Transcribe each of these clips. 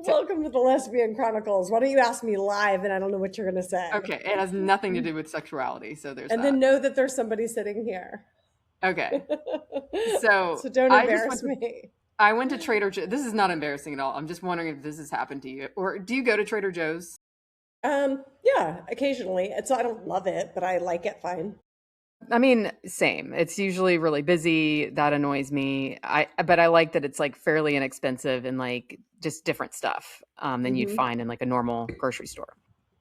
Welcome to the Lesbian Chronicles. Why don't you ask me live and I don't know what you're going to say? Okay, it has nothing to do with sexuality, so there's And that. then know that there's somebody sitting here. Okay. So So don't I just embarrass me. I went to Trader Joe's. This is not embarrassing at all. I'm just wondering if this has happened to you. Or do you go to Trader Joe's? Yeah, occasionally. I don't love it, but I like it fine. I mean, same. It's usually really busy. That annoys me. But I like that it's like fairly inexpensive and like just different stuff than you'd Hmm. find in like a normal grocery store.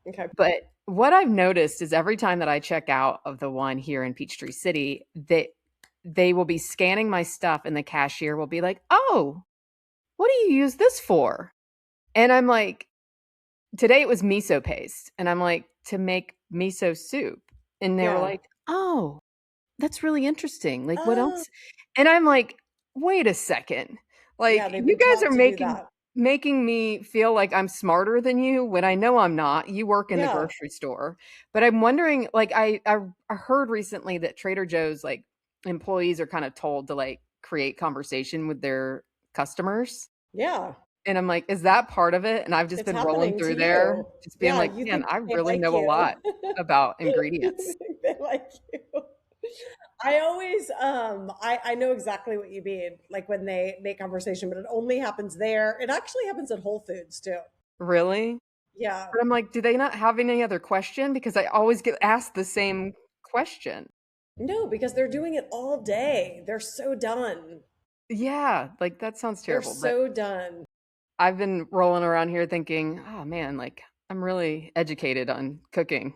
Okay. But what I've noticed is every time that I check out of the one here in Peachtree City, they will be scanning my stuff and the cashier will be like, "Oh, what do you use this for?" And I'm like, today it was miso paste. And I'm like, to make miso soup. And they were Yeah. like, "Oh, that's really interesting. Like, what Oh, else?" And I'm like, "Wait a second. yeah, Like, they've you been guys taught are to do making that. making me feel like I'm smarter than you when I know I'm not. You work in the Yeah. grocery store." But I'm wondering, like, I heard recently that Trader Joe's like employees are kind of told to like create conversation with their customers. Yeah. And I'm like, is that part of it? And I've just It's been rolling happening to through there, you. just being Yeah, like, you man, think I they really like know a you. lot about You ingredients. think they like you. I always I know exactly what you mean, like when they make conversation, but it only happens there. It actually happens at Whole Foods too. Really? Yeah. But I'm like, do they not have any other question? Because I always get asked the same question. No, because they're doing it all day. They're so done. Yeah, like that sounds They're terrible. But so done. I've been rolling around here thinking, oh man, like I'm really educated on cooking.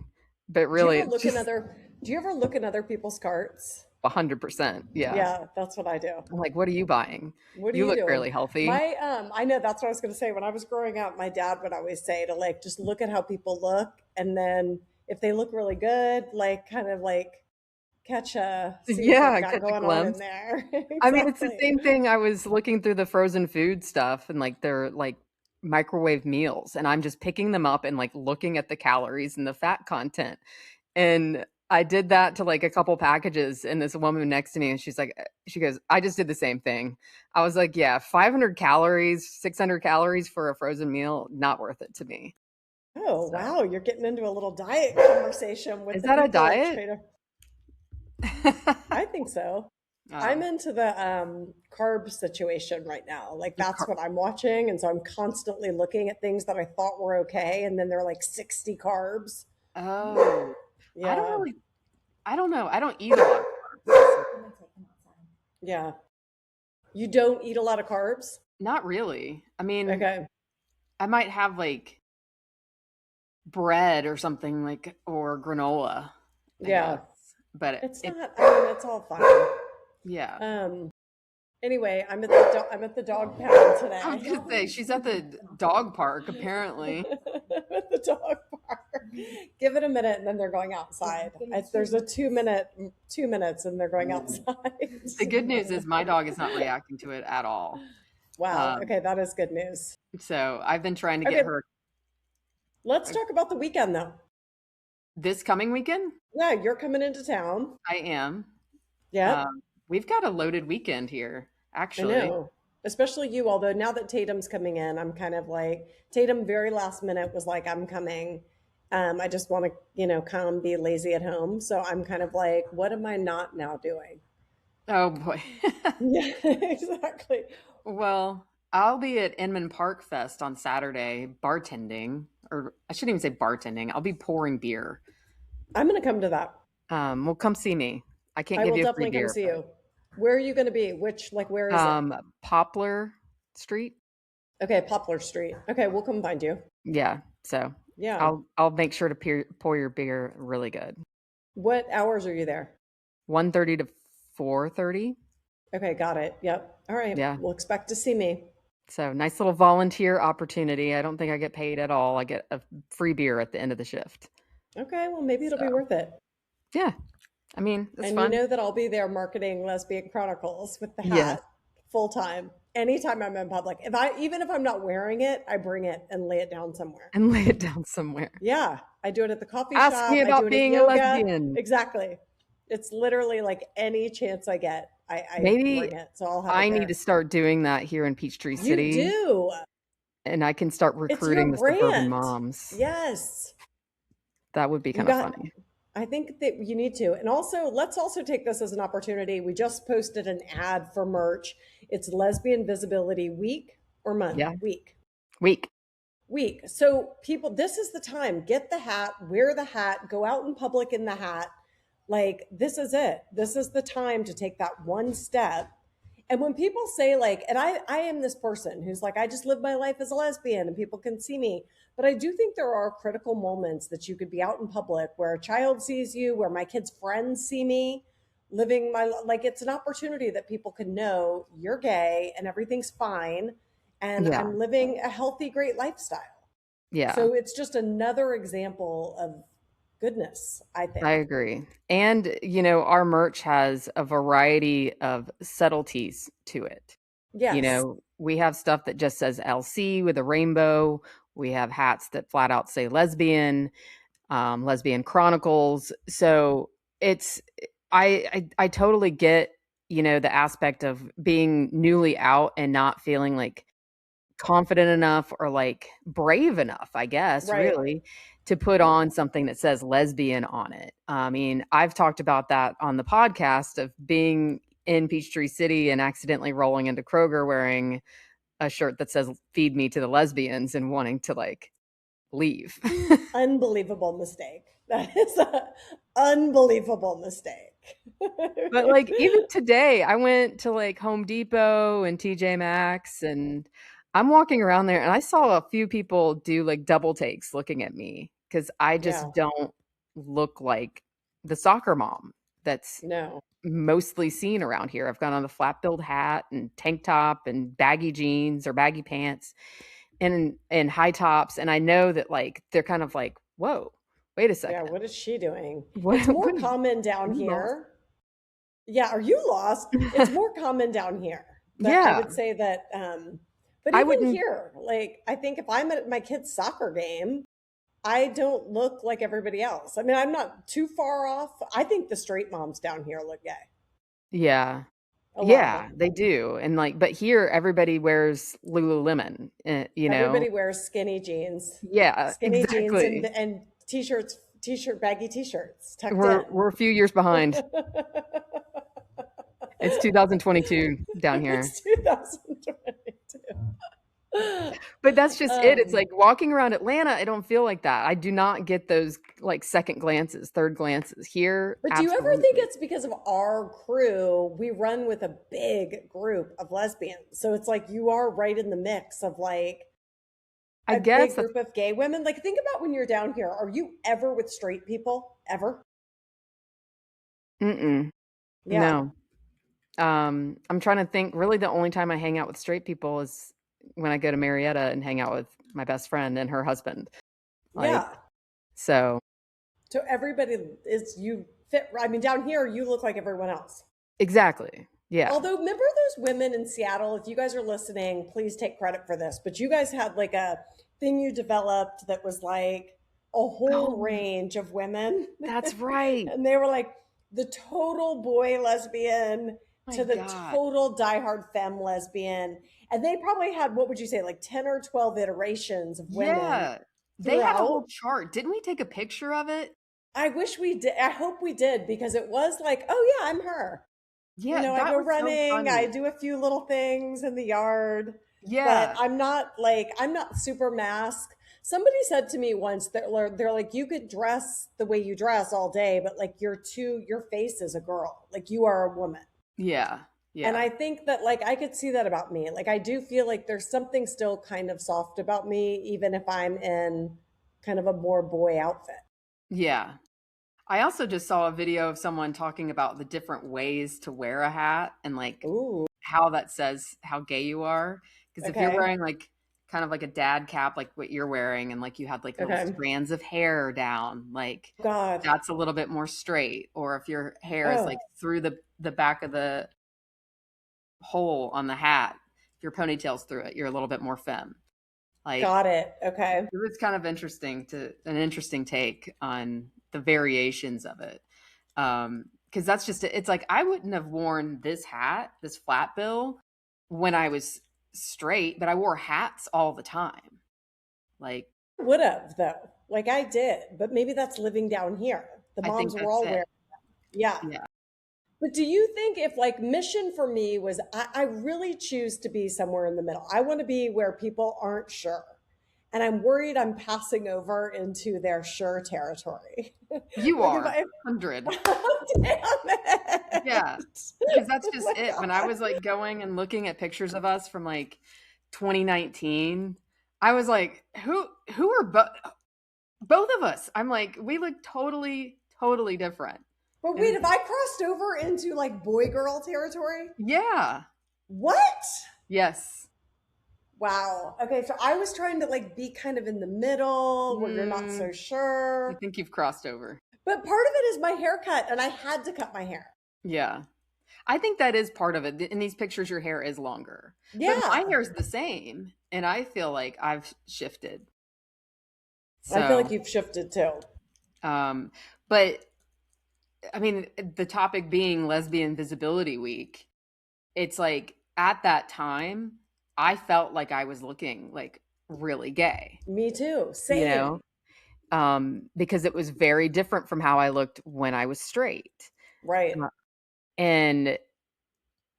But Do you really, ever it's look in just other do you ever look in other people's carts? 100%. Yeah. Yeah, that's what I do. I'm like, what are you buying? What are You you look doing? fairly healthy. My I know that's what I was going to say. When I was growing up, my dad would always say to like just look at how people look, and then if they look really good, like kind of like catch a see what they've Yeah, got catch a going on in glimpse. there. I mean, it's the Exactly. same thing. I was looking through the frozen food stuff and like their like microwave meals, and I'm just picking them up and like looking at the calories and the fat content. And I did that to like a couple packages, and this woman next to me, and she's like, she goes, "I just did the same thing." I was like, "Yeah, 500 calories, 600 calories for a frozen meal, not worth it to me." Oh, So, wow. You're getting into a little diet conversation with is the that a people at diet? Trader. I think so. I'm Oh, into the carb situation right now. Like the that's what I'm watching, and so I'm constantly looking at things that I thought were okay, and then they're like 60 carbs. oh, I don't Yeah, really, I don't know. I don't eat a lot of carbs. So yeah. You don't eat a lot of carbs? not really. I mean, Okay. I might have like bread or something like or granola, I guess. Yeah. But It's it not, I mean, it's all fine. yeah. Um, anyway, I'm at the dog pound I was today. gonna say she's at the dog park apparently. I'm at the dog park. Give it a minute and then they're going outside. There's a 2 minutes and they're going outside. The good news is my dog is not reacting to it at all. Wow. Um, Okay, that is good news. so I've been trying to get Okay, her let's talk about the weekend though. this coming weekend. Yeah, you're coming into town. I am. Yep. We've got a loaded weekend here, I actually. know, especially you. Although now that Tatum's coming in, I'm kind of like Tatum. Very last minute was like, "I'm coming." I just want to, come be lazy at home. So I'm kind of like, what am I not now doing? Oh boy. Yeah, exactly. Well, I'll be at Inman Park Fest on Saturday bartending, or I shouldn't even say bartending. I'll be pouring beer. I'm going to come to that. Well, come see me. I can't I give will you a free definitely come beer, see you. Where are you going to be? Like, where but is it? Poplar Street. Okay, Poplar Street. Okay, we'll come find you. Yeah, so Yeah. I'll make sure to pour your beer really good. What hours are you there? 1:30 to 4:30. Okay, got it. Yep. All right. Yeah. We'll expect to see me. So nice little volunteer opportunity. I don't think I get paid at all. I get a free beer at the end of the shift. Okay, well, maybe it'll So be worth it. yeah, I mean it's And you fun. know that I'll be there marketing Lesbian Chronicles with the Yes, hat full time. Anytime I'm in public. Even if I'm not wearing it, I bring it and lay it down somewhere. and lay it down somewhere. Yeah. I do it at the coffee Ask shop. me I do about it at being a yoga. lesbian. Exactly. It's literally like any chance I get, I Maybe bring it. So I'll have it I need to there. start doing that here in Peachtree You City. do. and I can start It's your recruiting the suburban brand. moms. Yes. That would be You kind of got, funny. I think that you need to. And also, let's also take this as an opportunity. We just posted an ad for merch. It's Lesbian Visibility Week or month? Yeah. Week. Week. Week. So, people, this is the time. Get the hat, wear the hat, go out in public in the hat. Like, this is it. This is the time to take that one step. And when people say, like, and I am this person who's like, I just live my life as a lesbian and people can see me. But I do think there are critical moments that you could be out in public where a child sees you, where my kids' friends see me living my, like, it's an opportunity that people can know you're gay and everything's fine and Yeah. I'm living a healthy, great lifestyle. Yeah. So it's just another example of goodness, I I think. agree. And, our merch has a variety of subtleties to it. Yes. We have stuff that just says LC with a rainbow. We have hats that flat out say lesbian, Lesbian Chronicles. So it's, I totally get, the aspect of being newly out and not feeling like confident enough or like brave enough, I guess, Right. really, to put on something that says lesbian on it. I mean, I've talked about that on the podcast of being in Peachtree City and accidentally rolling into Kroger wearing a shirt that says feed me to the lesbians and wanting to like leave. Unbelievable mistake. That is an unbelievable mistake. But like even today, I went to like Home Depot and TJ Maxx and I'm walking around there and I saw a few people do like double takes looking at me because I Yeah. just don't look like the soccer mom that's No. mostly seen around here. I've got on a flat billed hat and tank top and baggy jeans or baggy pants and high tops. And I know that like they're kind of like, whoa, wait a Yeah. second. What is she doing? What It's more what is common down you lost? here. Yeah. Are you lost? It's more common down here. But I Yeah. would say that, but I even wouldn't here, like, I think if I'm at my kid's soccer game, I don't look like everybody else. I mean, I'm not too far off. I think the straight moms down here look gay. yeah. A lot of Yeah, them. they do, and, like but here, everybody wears Lululemon, you know? Everybody wears Yeah, skinny jeans exactly. and t-shirts, baggy t-shirts tucked We're in. we're a few years behind. It's 2022 down here. It's 2022. But that's just it, it's Um, like walking around Atlanta, I don't feel like that. I do not get those, like, second glances, third glances. Here, but do you ever think absolutely. it's because of our crew? We run with a big group of lesbians. So it's like you are right in the mix of like I a guess big that's group of gay women. Like think about when you're down here. Are you ever with straight people? Ever? mm-mm, Yeah. no. I'm trying to think, really the only time I hang out with straight people is when I go to Marietta and hang out with my best friend and her husband. Like, Yeah. so So everybody is you fit. I mean, down here you look like everyone else. exactly. Yeah. Although, remember those women in Seattle? If you guys are listening, please take credit for this. But you guys had like a thing you developed that was like a whole Oh, range of women. that's right. And they were like the total boy lesbian My to the God. total diehard femme lesbian. And they probably had, what would you say, like 10 or 12 iterations of women Yeah. They had a whole throughout. chart. Didn't we take a picture of it? I wish we did. I hope we did because it was like, oh, yeah, I'm her. Yeah, I that go was so running, I funny. do a few little things in the yard, but Yeah. I'm not super masked. Somebody said to me once that they're like, you could dress the way you dress all day, but like your face is a girl, like you are a woman. Yeah. And Yeah. I think that like I could see that about me. Like I do feel like there's something still kind of soft about me, even if I'm in kind of a more boy outfit. Yeah. I also just saw a video of someone talking about the different ways to wear a hat and like Ooh, how that says how gay you are. Because if you're okay. wearing like kind of like a dad cap, like what you're wearing, and like you had like little Okay. strands of hair down, like God. that's a little bit more straight. Or if your hair is Oh, like through the back of the hole on the hat, if your ponytail's through it, you're a little bit more femme. Like got it. Okay. it was kind of an interesting take on the variations of it. Because that's just it's like I wouldn't have worn this hat, this flat bill, when I was straight, but I wore hats all the time. Like, Would have though, like I did, but maybe that's living down here. The I think moms were that's all it. wearing, yeah. Yeah. But do you think if like mission for me was I really choose to be somewhere in the middle. I want to be where people aren't sure. And I'm worried I'm passing over into their sure territory. You Like if are I 100. damn Yeah. it. Because that's Oh just my it. When I God. was like going and looking at pictures of us from like 2019, I was like, who are both of us? I'm like, we look totally different. But And wait, have I crossed over into like boy girl territory? yeah. What? Yes. Wow. Okay, so I was trying to like be kind of in the middle where you're not Mm, so I sure. think you've crossed over. But part of it is my haircut, and I had to cut my hair. Yeah. I think that is part of it. In these pictures, your hair is longer, but my Yeah. hair is the same, and I feel like I've shifted. I feel So, like you've shifted too. um, but I mean, the topic being Lesbian Visibility Week, it's like at that time, I felt like I was looking like really gay, Me too. you Same. know, because it was very different from how I looked when I was straight. Right. Uh, And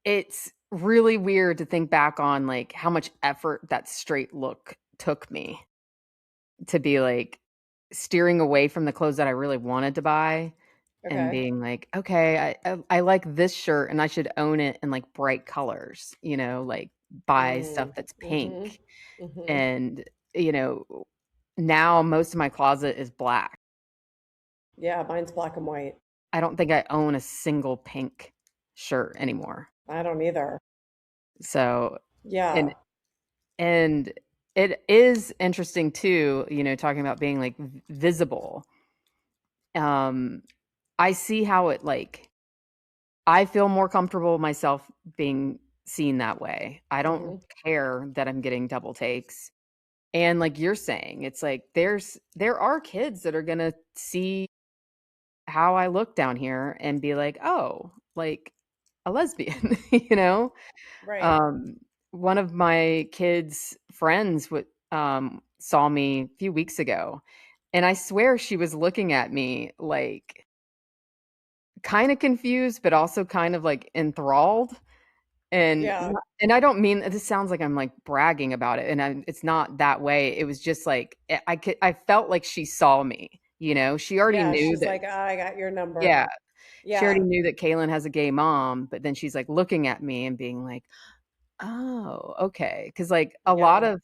it's really weird to think back on like how much effort that straight look took me to be like steering away from the clothes that I really wanted to buy and Okay. being like, okay, I like this shirt and I should own it in like bright colors, like buy stuff Mm. that's Mm-hmm. pink. Mm-hmm. And, you know, now most of my closet is black. Yeah, mine's black and white. I don't think I own a single pink shirt anymore. I don't either. So, and Yeah. And it is interesting too, talking about being like visible. Um, I see how it like I feel more comfortable myself being seen that way. I don't Mm-hmm. care that I'm getting double takes. And like you're saying, it's like there are kids that are gonna see how I look down here and be like, oh, like a lesbian, you know? Right. Um, one of my kids' friends saw me a few weeks ago, and I swear she was looking at me like kind of confused, but also kind of like enthralled. Yeah. And I don't mean this sounds like I'm like bragging about it, and it's not that way. It was just like I felt like she saw me. She already Yeah. knew She's that. like, I got your Yeah, number. she already Yeah. knew that Kaylin has a gay mom, but then she's like looking at me and being like, oh, okay. Because like, a lot Yeah. of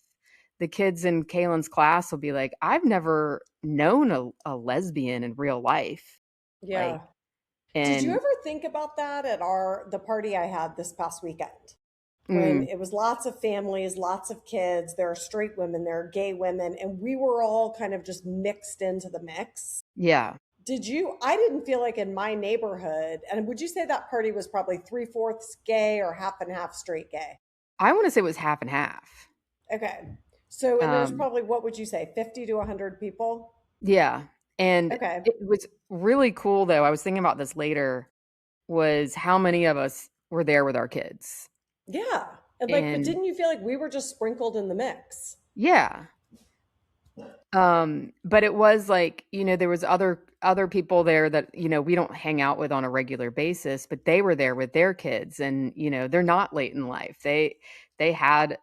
the kids in Kaylin's class will be like, "I've never known a lesbian in real life." Like, Yeah. Did you and ever think about that at the party I had this past weekend? When mm, it was lots of families, lots of kids, there are straight women, there are gay women, and we were all kind of just mixed into the mix. yeah, I didn't feel like in my neighborhood, and would you say that party was probably three-fourths gay or half and half straight gay? I wanna say it was half and half. Okay. So, and there's Um, probably, what would you say, 50 to 100 people? yeah, and Okay. it was really cool, though, I was thinking about this later, was how many of us were there with our kids. Yeah. And like, but And didn't you feel like we were just sprinkled in the mix? yeah. But it was like, there was other people there that, we don't hang out with on a regular basis, but they were there with their kids and, they're not late in life. They had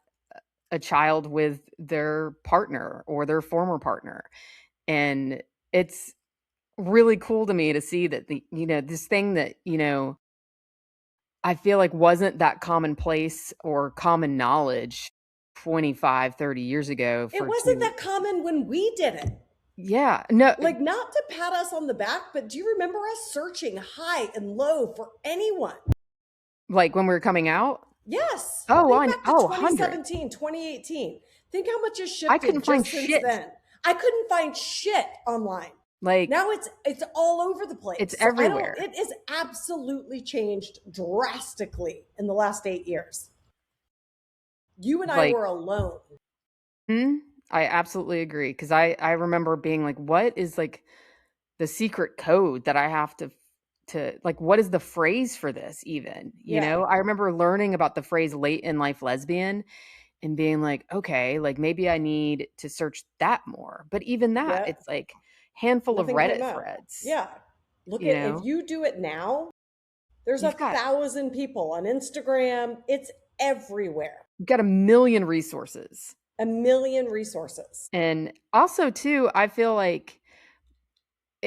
a child with their partner or their former partner. And it's really cool to me to see that this thing that, I feel like wasn't that commonplace or common knowledge 25, 30 years ago It for wasn't to that common when we did it. yeah, no. Like, not to pat us on the back, but do you remember us searching high and low for anyone? Like, when we were coming out? Yes. Oh, Think I back to oh, 100. 2017, 2018. Think how much has I shifted couldn't find just since shit. then. I couldn't find shit online. Like, Now it's all over the place. it's So I don't everywhere. it is absolutely changed drastically in the last 8 years. You and I Like, were alone. I absolutely agree because I remember being like, "What is, like, the secret code that I have to to like, what is the phrase for this even, you Yeah. know? I remember learning about the phrase late in life lesbian and being like, "Okay, like, maybe I need to search that more." But even that, Yeah. it's like handful of Nothing came Reddit up. threads, Yeah. Look you at, if know? you do it now, there's You've got 1,000 people on Instagram. It's everywhere. you've got a million resources. A million resources. And also too, I feel like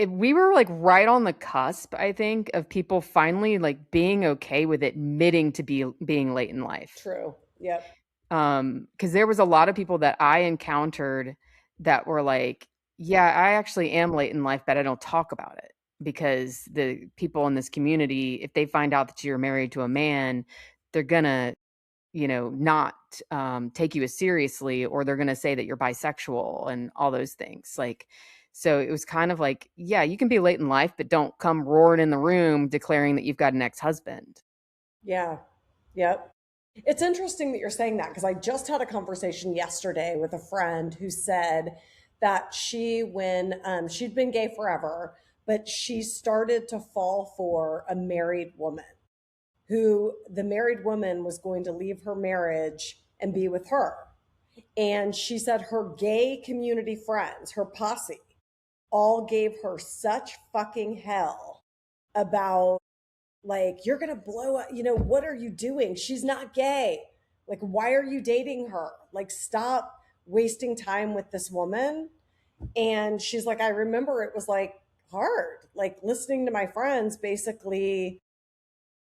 we were, like, right on the cusp, I think, of people finally, like, being okay with admitting to being late in life. True. Yep. Because there was a lot of people that I encountered that were like, "Yeah, I actually am late in life, but I don't talk about it." Because the people in this community, if they find out that you're married to a man, they're gonna, not, take you as seriously, or they're gonna say that you're bisexual and all those things, like, so it was kind of like, yeah, you can be late in life, but don't come roaring in the room declaring that you've got an ex-husband. Yeah. Yep. It's interesting that you're saying that because I just had a conversation yesterday with a friend who said that when she'd been gay forever, but she started to fall for a married woman who the married woman was going to leave her marriage and be with her. And she said her gay community friends, her posse, all gave her such fucking hell about, like, you're gonna blow up, what are you doing, she's not gay, like, why are you dating her, like, stop wasting time with this woman. And she's like, I remember it was like hard, like listening to my friends basically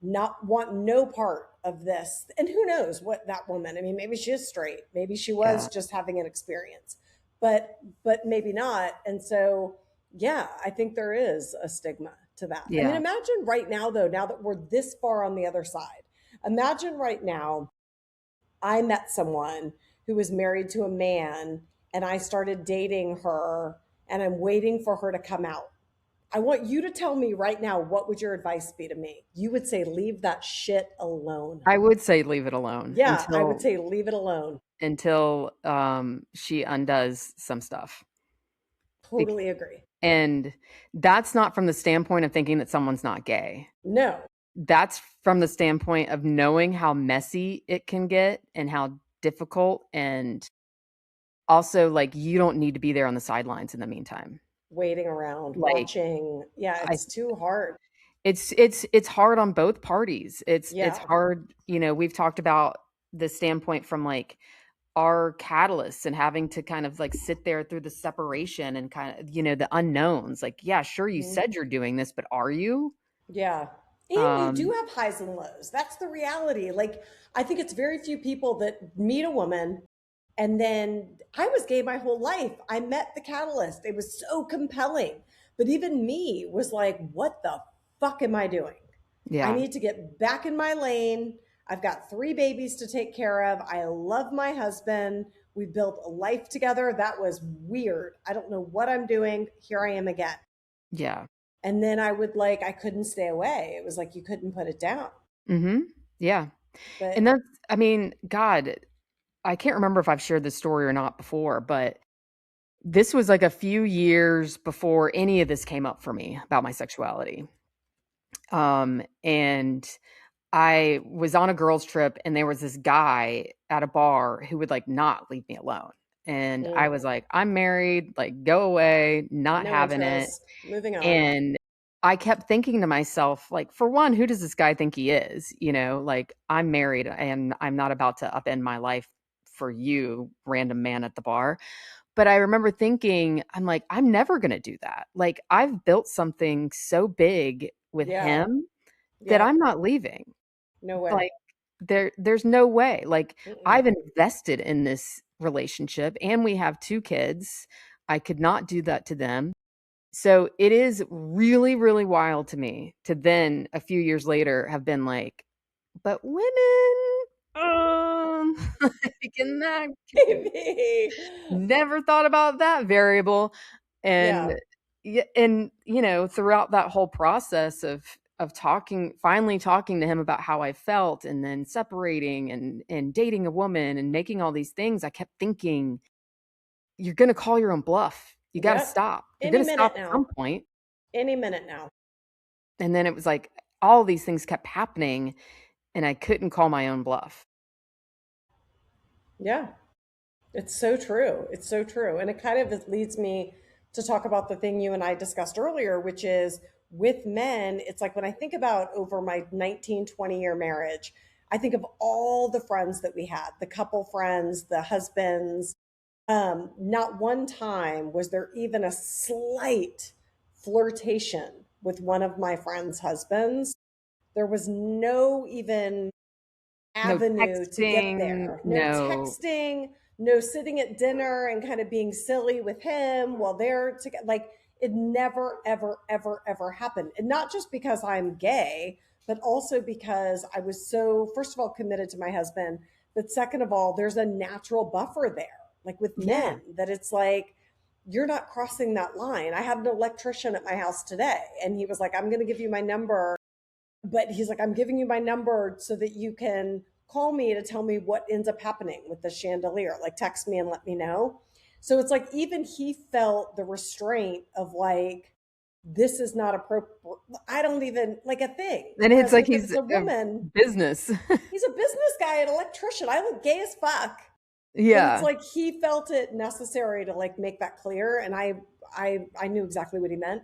not want no part of this. And who knows what that woman, I mean, maybe she is straight, maybe she Yeah. was just having an experience, but maybe not. And so yeah, I think there is a stigma to that. I mean, Yeah. imagine right now though, now that we're this far on the other side, imagine right now I met someone who was married to a man and I started dating her and I'm waiting for her to come out. I want you to tell me right now, what would your advice be to me? You would say, leave that shit alone. I would say leave it alone Yeah, I would until say, leave it alone. she undoes some stuff. Bec Totally agree. and that's not from the standpoint of thinking that someone's not gay. No. That's from the standpoint of knowing how messy it can get and how difficult, and also, like, you don't need to be there on the sidelines in the meantime. Waiting around, Like, watching. Yeah, I it's too hard. it's hard on both parties. It's Yeah. hard, we've talked about the standpoint from, like, our catalysts and having to kind of, like, sit there through the separation and kind of, the unknowns. Like, yeah, sure, you Mhm. said you're doing this, but are you? Yeah. And you do Um, have highs and lows. That's the reality. Like, I think it's very few people that meet a woman and then, I was gay my whole life. I met the catalyst. It was so compelling. But even me was like, what the fuck am I doing? I yeah, need to get back in my lane. I've got 3 babies to take care of. I love my husband. We built a life together. That was weird. I don't know what I'm doing. Here I am again. yeah. And then I couldn't stay away. It was like you couldn't put it down. Mhm. Yeah. And But that's, I mean, God, I can't remember if I've shared this story or not before, but this was, like, a few years before any of this came up for me about my sexuality. And I was on a girls' trip, and there was this guy at a bar who would, like, not leave me alone. And I mm, was like, "I'm married, like, go away, not no having it." interest. Moving on. And I kept thinking to myself, like, for one, who does this guy think he is? Like, I'm married and I'm not about to upend my life for you, random man at the bar. But I remember thinking, I'm like, I'm never going to do that. Like, I've built something so big with Yeah. him that Yep. I'm not leaving. No way. Like, there's no way. Like, Mm-mm. I've invested in this relationship and we have 2 kids. I could not do that to them. So it is really, really wild to me to then a few years later have been like, "But women, like, in that Maybe. never thought about that variable." Yeah. And yeah, and, throughout that whole process of finally talking to him about how I felt and then separating and dating a woman and making all these things, I kept thinking, "You're gonna call your own bluff. You gotta Yep. stop. You're Any gonna stop minute at some now. point." Any minute now. And then it was like all these things kept happening and I couldn't call my own bluff. Yeah. It's so true. It's so true. And it kind of leads me to talk about the thing you and I discussed earlier, which is with men, it's like when I think about over my 19, 20-year marriage, I think of all the friends that we had, the couple friends, the husbands. Not one time was there even a slight flirtation with one of my friends' husbands. There was no even No avenue to get texting, there. No no. texting, no sitting at dinner and kind of being silly with him while they're together. Like it never, ever, ever, ever happened. And not just because I'm gay, but also because I was so, first of all, committed to my husband. But second of all, there's a natural buffer there, like with Yeah. men, that it's like, you're not crossing that line. I had an electrician at my house today, and he was like, I'm going to give you my number, but he's like, I'm giving you my number so that you can call me to tell me what ends up happening with the chandelier. Like, text me and let me know. So it's like, even he felt the restraint of like, this is not appropriate. I don't even like a thing. And it's Whereas like if he's it's a a woman, business. he's a business guy, an electrician. I look gay as fuck. But it's Yeah. like he felt it necessary to like make that clear. And I knew exactly what he meant.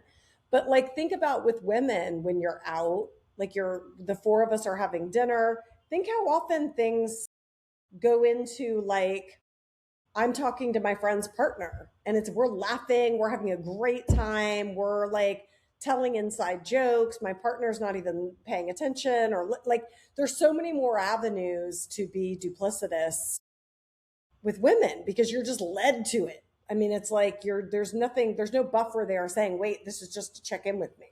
But like think about with women when you're out, like you're the four of us are having dinner. Think how often things go into like I'm talking to my friend's partner and it's we're laughing, we're having a great time, we're like telling inside jokes, my partner's not even paying attention or like there's so many more avenues to be duplicitous with women because you're just led to it. I mean, it's like there's nothing, there's no buffer there saying, wait, this is just to check in with me.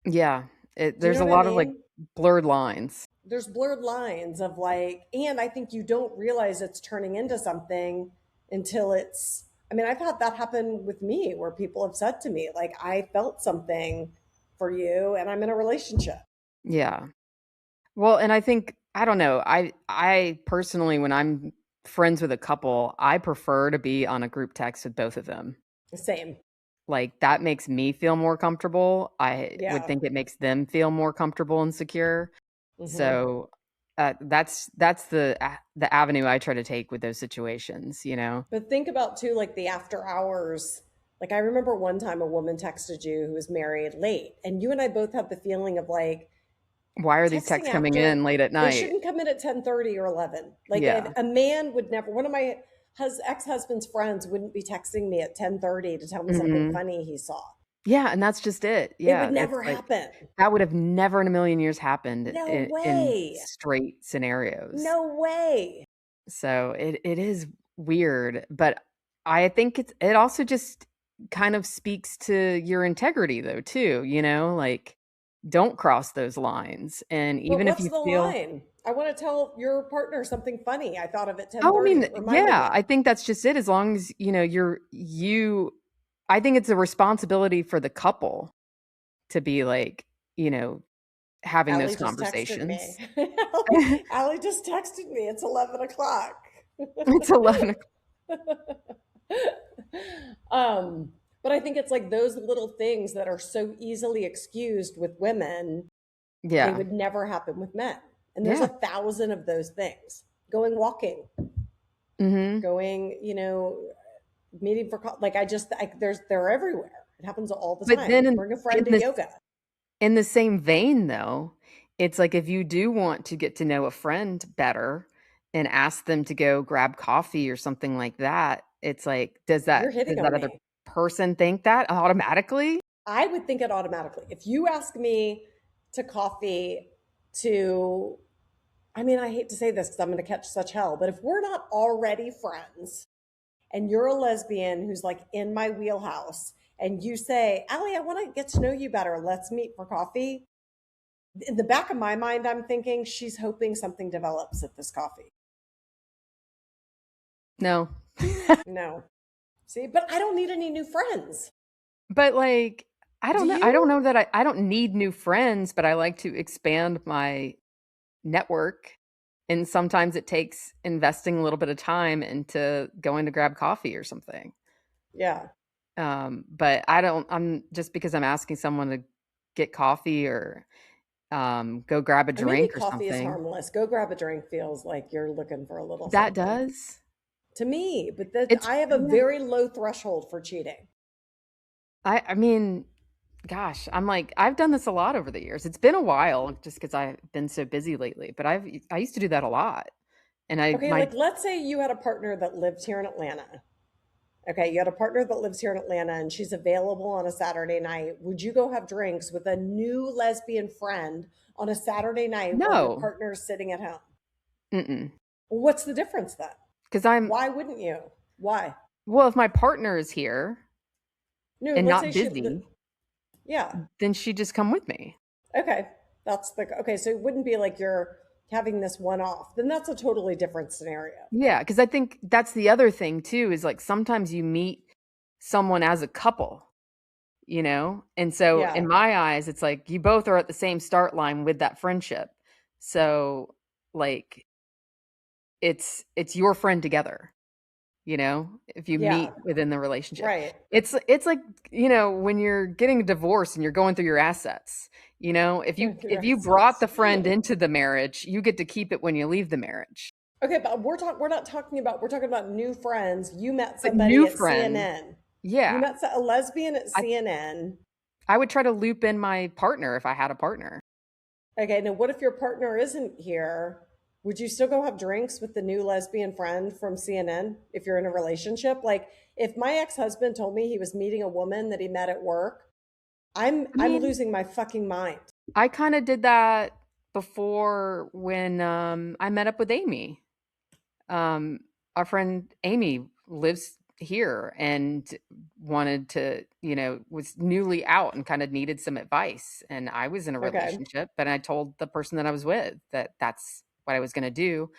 Yeah. Do you There's know a what I lot of like mean? blurred lines. There's blurred lines of like, and I think you don't realize it's turning into something until it's, I mean, I've had that happen with me where people have said to me, like, I felt something for you and I'm in a relationship. Yeah. Well, and I think I don't know. I personally when I'm friends with a couple, I prefer to be on a group text with both of them. Same. Like that makes me feel more comfortable. I would Yeah. think it makes them feel more comfortable and secure. Hmm. So that's the avenue I try to take with those situations, you know. But think about too, like the after hours. Like I remember one time a woman texted you who was married late, and you and I both had the feeling of like Why are these texting texts coming after in late at they night? shouldn't come in at 10:30 or 11. Like Yeah. a man would never. One of my ex-husband's friends wouldn't be texting me at 10:30 to tell me something Mhm. funny he saw. Yeah, and that's just it. It would Yeah, it's never like happen. that would have never in a million years happened No in way. straight scenarios. No way. So it is weird, but I think it also just kind of speaks to your integrity though too, you know, like don't cross those lines. And But even if what's you the feel line? I want to tell your partner something funny. I thought of at oh, I 10:30. mean, It reminded yeah, me. I think that's just it as long as, you know, I think it's a responsibility for the couple to be like, you know, having those Allie just texted me. conversations. Allie just texted me. It's 11 o'clock. It's 11 o'clock. um, but I think it's like those little things that are so easily excused with women, they Yeah. would never happen with men. And there's a Yeah. thousand of those things. Going walking, Mhm. going, meeting for like they're everywhere. It happens all the But then time. Bring a friend in to this yoga. in the same vein, though, it's like if you do want to get to know a friend better and ask them to go grab coffee or something like that, it's like, You're hitting does that on other me. person think that automatically? I would think it automatically. If you ask me to coffee to, I mean, I hate to say this because I'm going to catch such hell, but if we're not already friends and you're a lesbian who's like in my wheelhouse and you say, Allie, I want to get to know you better. Let's meet for coffee. In the back of my mind, I'm thinking she's hoping something develops at this coffee. No. No. See, but I don't need any new friends. But, like, Do I don't you? know that I don't need new friends, but I like to expand my network, and sometimes it takes investing a little bit of time into going to grab coffee or something. Yeah. But I don't I'm just because I'm asking someone to get coffee or go grab a Or maybe drink or coffee is something. harmless. Go grab a drink feels like you're looking for a little That something does. to me, but that It's I have a yeah. very low threshold for cheating. I mean, gosh, I'm like I've done this a lot over the years. It's been a while just because I've been so busy lately, but I used to do that a lot. And I Okay, my like let's say you had a partner that lived here in Atlanta. Okay, you had a partner that lives here in Atlanta and she's available on a Saturday night. Would you go have drinks with a new lesbian friend on a Saturday night while your no. partner's sitting at home? Mm-mm. Well, what's the difference then? Because I'm Why wouldn't you? Why? well, if my partner is here No, and let's say not busy, yeah. then she'd just come with me. Okay. Okay. So it wouldn't be like you're having this one off. Then that's a totally different scenario. Yeah, because I think that's the other thing too, is like sometimes you meet someone as a couple, you know? And so in Yeah. my eyes, it's like you both are at the same start line with that friendship. So like it's your friend together, you know, if you Yeah. meet within the relationship. Right. It's like, you know, when you're getting a divorce and you're going through your assets, you know, Going through if you brought assets. the friend into the marriage, you get to keep it when you leave the marriage. Okay, but we're not talking about we're talking about new friends. You met But somebody new at friend, CNN. You yeah. met a lesbian at I CNN. I would try to loop in my partner if I had a partner. Okay, now what if your partner isn't here? Would you still go have drinks with the new lesbian friend from CNN if you're in a relationship? Like if my ex-husband told me he was meeting a woman that he met at work, I I'm mean, losing my fucking mind. I kinda did that before when, I met up with Amy. Um, our friend Amy lives here and wanted to, you know, was newly out and kind of needed some advice. And I was in a Okay. relationship, but I told the person that I was with that that's what I was going to do.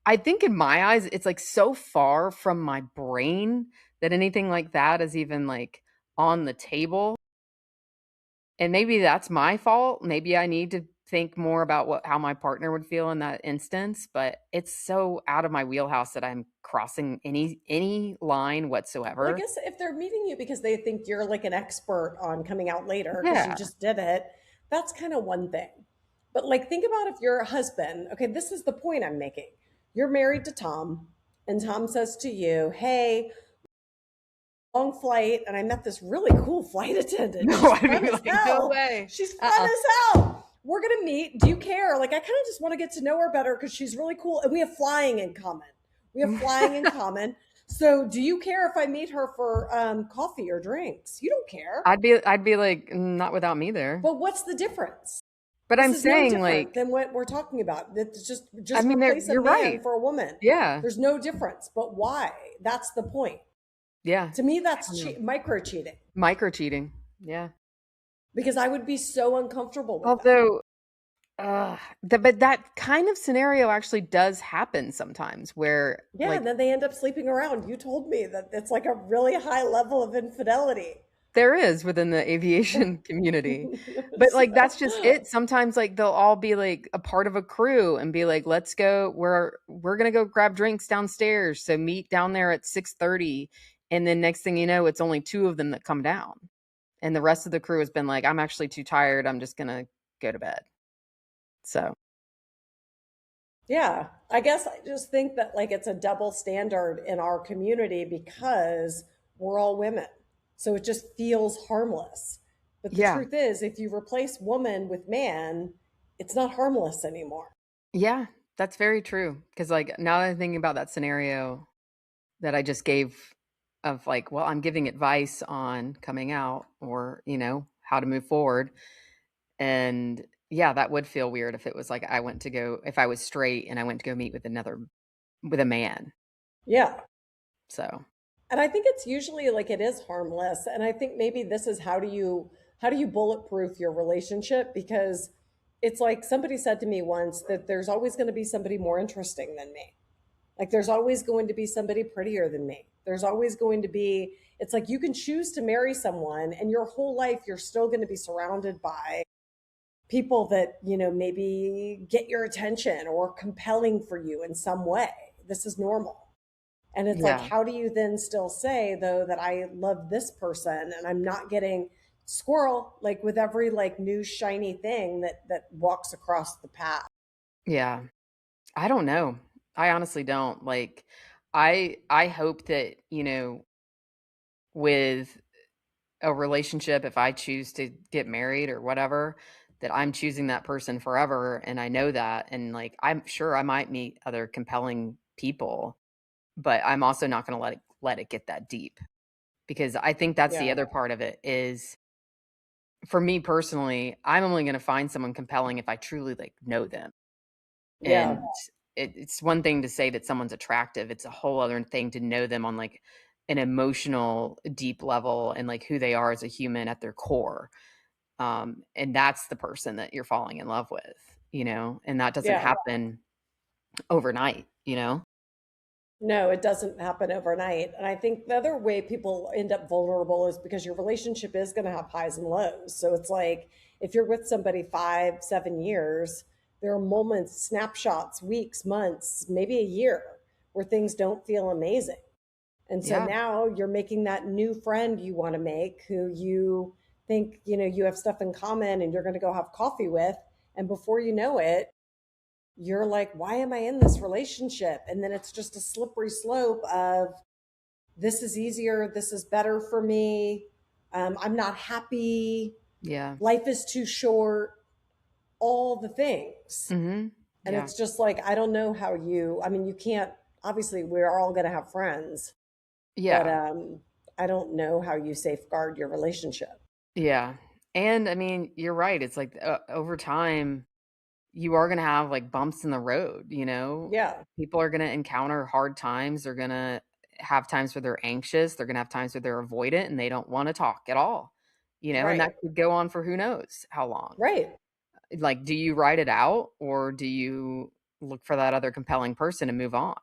I think in my eyes, it's like so far from my brain that anything like that is even like on the table. And maybe that's my fault. Maybe I need to think more about what how my partner would feel in that instance, but it's so out of my wheelhouse that I'm crossing any line Well, I whatsoever. guess if they're meeting you because they think you're like an expert on coming out later because you Yeah. just did it, that's kind of one thing. But like, think about if your husband, okay, this is the point I'm making. You're married to Tom, and Tom says to you, hey, long flight, and I met this really cool flight attendant. No, She's I'd fun be as like, "No hell. way." She's fun Uh-uh. as hell. We're gonna meet. Do you care? Like, I kind of just want to get to know her better because she's really cool, and we have flying in common. We have flying in common. So, do you care if I meet her for coffee or drinks? You don't care. I'd be like, Not without me there." But what's the difference? But This I'm is no saying different like, than what we're talking about. It's I just mean, replace a you're man right. for a woman. Yeah. There's no difference. But why? That's the point. Yeah. To me, I don't that's know. micro cheating Micro cheating. Yeah. because I would be so uncomfortable with that. Although but that kind of scenario actually does happen sometimes where Yeah, like and then they end up sleeping around. You told me that it's like a really high level of infidelity. there is within the aviation community. But like that's just So, it. Sometimes like they'll all be like a part of a crew and be like, let's go, we're gonna go grab drinks downstairs. So meet down there at 6:30. And then next thing you know, it's only two of them that come down. And the rest of the crew has been like, I'm actually too tired. I'm just gonna go to bed. So yeah, I guess I just think that like it's a double standard in our community because we're all women. So it just feels harmless. But the yeah. truth is, if you replace woman with man, it's not harmless anymore. Yeah, that's very true. Because like now that I'm thinking about that scenario that I just gave of like, well, I'm giving advice on coming out or, you know, how to move forward. And yeah, that would feel weird if it was like I went to go if I was straight and I went to go meet with a man. Yeah. So, And I think it's usually like it is harmless. And I think maybe this is how do you bulletproof your relationship? Because it's like somebody said to me once that there's always going to be somebody more interesting than me. Like there's always going to be somebody prettier than me. There's always going to be, it's like you can choose to marry someone and your whole life you're still going to be surrounded by people that, you know, maybe get your attention or compelling for you in some way. This is normal. And it's like, yeah. how do you then still say, though, that I love this person and I'm not getting squirrel, like with every like new shiny thing that walks across the path. Yeah. I don't know. I honestly don't. Like I hope that, with a relationship, if I choose to get married or whatever, that I'm choosing that person forever and I know that, and like I'm sure I might meet other compelling people, but I'm also not going to let it get that deep, because I think that's the Yeah. other part of it is, for me personally, I'm only going to find someone compelling if I truly like know them. Yeah. And it's one thing to say that someone's attractive, it's a whole other thing to know them on, like, an emotional, deep level and, like, who they are as a human at their core. And that's the person that you're falling in love with, and that doesn't Yeah. happen overnight, you know? No, it doesn't happen overnight. And I think the other way people end up vulnerable is because your relationship is going to have highs and lows. So it's like if you're with somebody 5, 7 years, there are moments, snapshots, weeks, months, maybe a year where things don't feel amazing. And so Yeah, now you're making that new friend you want to make who you think, you have stuff in common and you're going to go have coffee with. And before you know it, you're like, why am I in this relationship? And then it's just a slippery slope of this is easier, this is better for me. I'm not happy. yeah. Life is too short, all the things. Mhm. And Yeah. it's just like, I don't know how I mean, you can't, obviously, we're all going to have friends, but Yeah. I don't know how you safeguard your relationship. Yeah. And, I mean, you're right, it's like, over time you are gonna have, like, bumps in the road, you know? Yeah, People are gonna encounter hard times, they're gonna have times where they're anxious, they're gonna have times where they're avoidant and they don't wanna talk at all, and that right, could go on for who knows how long. right. Like, do you write it out or do you look for that other compelling person and move on?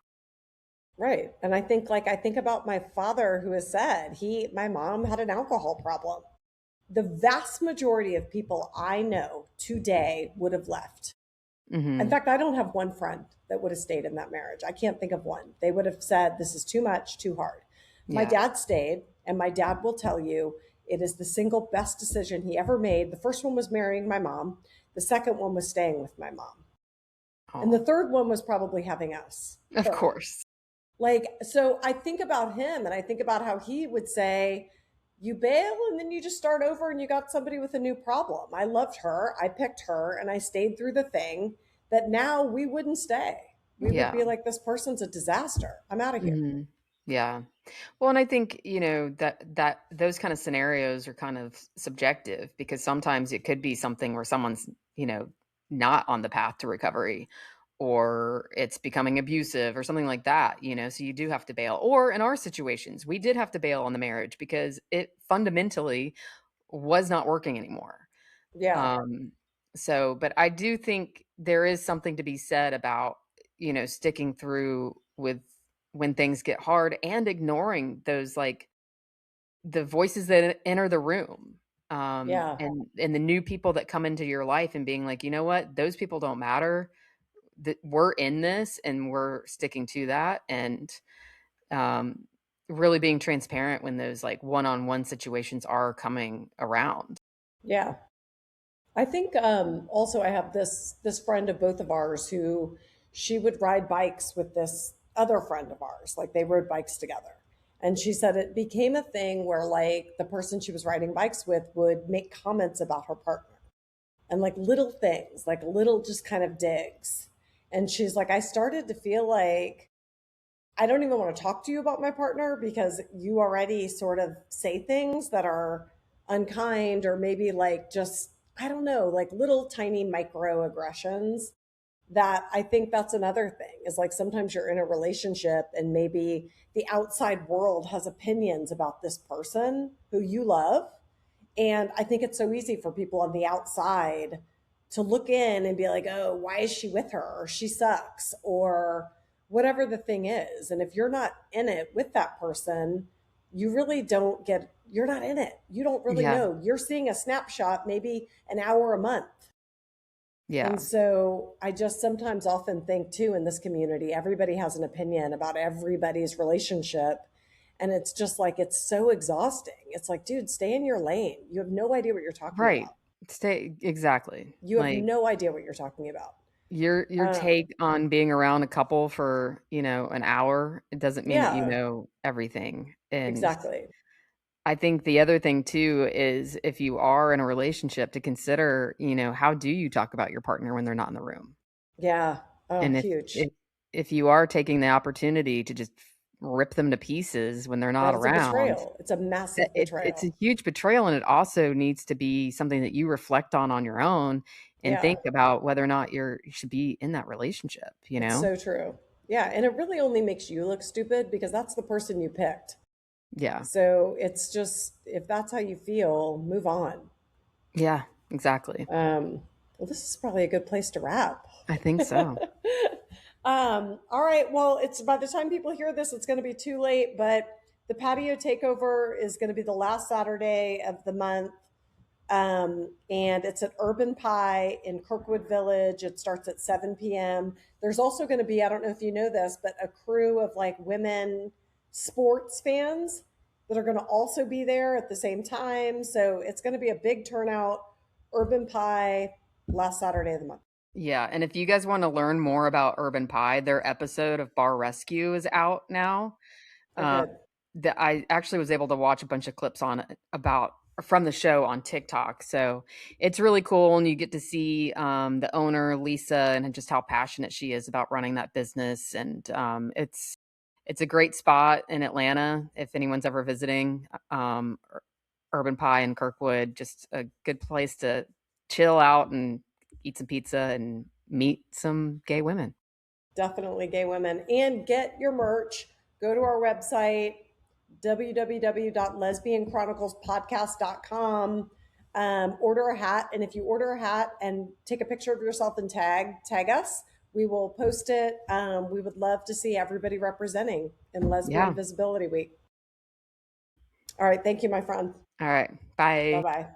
Right. And I think about my father who has said my mom had an alcohol problem. The vast majority of people I know today would have left. In Mhm. fact, I don't have one friend that would have stayed in that marriage. I can't think of one. They would have said, this is too much, too hard. My Yeah. dad stayed, and my dad will tell you it is the single best decision he ever made. The first one was marrying my mom, the second one was staying with my mom. And the Oh, third one was probably having us. of Third. course. Like, so I think about him and I think about how he would say, you bail and then you just start over and you got somebody with a new problem. I loved her. I picked her and I stayed through the thing that now we wouldn't stay. We would Yeah. be like, this person's a disaster. I'm out of here. Mhm. Yeah. Well, and I think, that those kind of scenarios are kind of subjective, because sometimes it could be something where someone's, not on the path to recovery, or it's becoming abusive or something like that, so you do have to bail. Or in our situations, we did have to bail on the marriage because it fundamentally was not working anymore. Yeah. Um, but I do think there is something to be said about, sticking through with when things get hard and ignoring those, like, the voices that enter the room. Yeah. And the new people that come into your life and being like, you know what, those people don't matter. That we're in this and we're sticking to that. And um, really being transparent when those like one-on-one situations are coming around. Yeah. I think also I have this friend of both of ours who she would ride bikes with this other friend of ours. Like they rode bikes together. And she said it became a thing where like the person she was riding bikes with would make comments about her partner and like little things, like little just kind of digs. And she's like, I started to feel like I don't even want to talk to you about my partner because you already sort of say things that are unkind or maybe like just, I don't know, like little tiny microaggressions that I think that's another thing is like sometimes you're in a relationship and maybe the outside world has opinions about this person who you love. And I think it's so easy for people on the outside to look in and be like, oh, why is she with her? Or she sucks, or whatever the thing is. And if you're not in it with that person, you really don't get, you're not in it. You don't really Yeah. know. You're seeing a snapshot, maybe an hour a month. And Yeah. so I just sometimes often think too in this community, everybody has an opinion about everybody's relationship. And it's just like, it's so exhausting. It's like, dude, stay in your lane. You have no idea what you're talking Right. about. Stay exactly. You have Like no idea what you're talking about. your Um, take on being around a couple for, an hour, it doesn't mean that you yeah, know everything. And exactly. I think the other thing too is if you are in a relationship to consider, how do you talk about your partner when they're not in the room? Yeah. Oh, And huge. if you are taking the opportunity to just rip them to pieces when they're not That is a around, betrayal. It's a that massive it's a betrayal. huge betrayal, and it also needs to be something that you reflect on your own and Yeah, think about whether or not you should be in that relationship, you it's know? so true. Yeah, and it really only makes you look stupid because that's the person you picked. Yeah. So it's just, if that's how you feel, move on. Yeah, exactly. Well, this is probably a good place to wrap. I think so. All right. Well, it's by the time people hear this, it's going to be too late, but the patio takeover is going to be the last Saturday of the month. And it's at Urban Pie in Kirkwood Village. It starts at 7 p.m. There's also going to be, I don't know if you know this, but a crew of like women sports fans that are going to also be there at the same time. So it's going to be a big turnout. Urban Pie, last Saturday of the month. Yeah, and if you guys wanna learn more about Urban Pie, their episode of Bar Rescue is out now. Oh, Um, good. that I actually was able to watch a bunch of clips on it about from the show on TikTok, so it's really cool, and you get to see, the owner, Lisa, and just how passionate she is about running that business, and, it's a great spot in Atlanta if anyone's ever visiting, Urban Pie in Kirkwood, just a good place to chill out and eat some pizza and meet some gay women. Definitely gay women. And get your merch. Go to our website, www.lesbianchroniclespodcast.com. Order a hat. And if you order a hat and take a picture of yourself and tag us, we will post it. We would love to see everybody representing in Lesbian Yeah. Visibility Week. All right. Thank you, my friend. All right. Bye Bye. bye.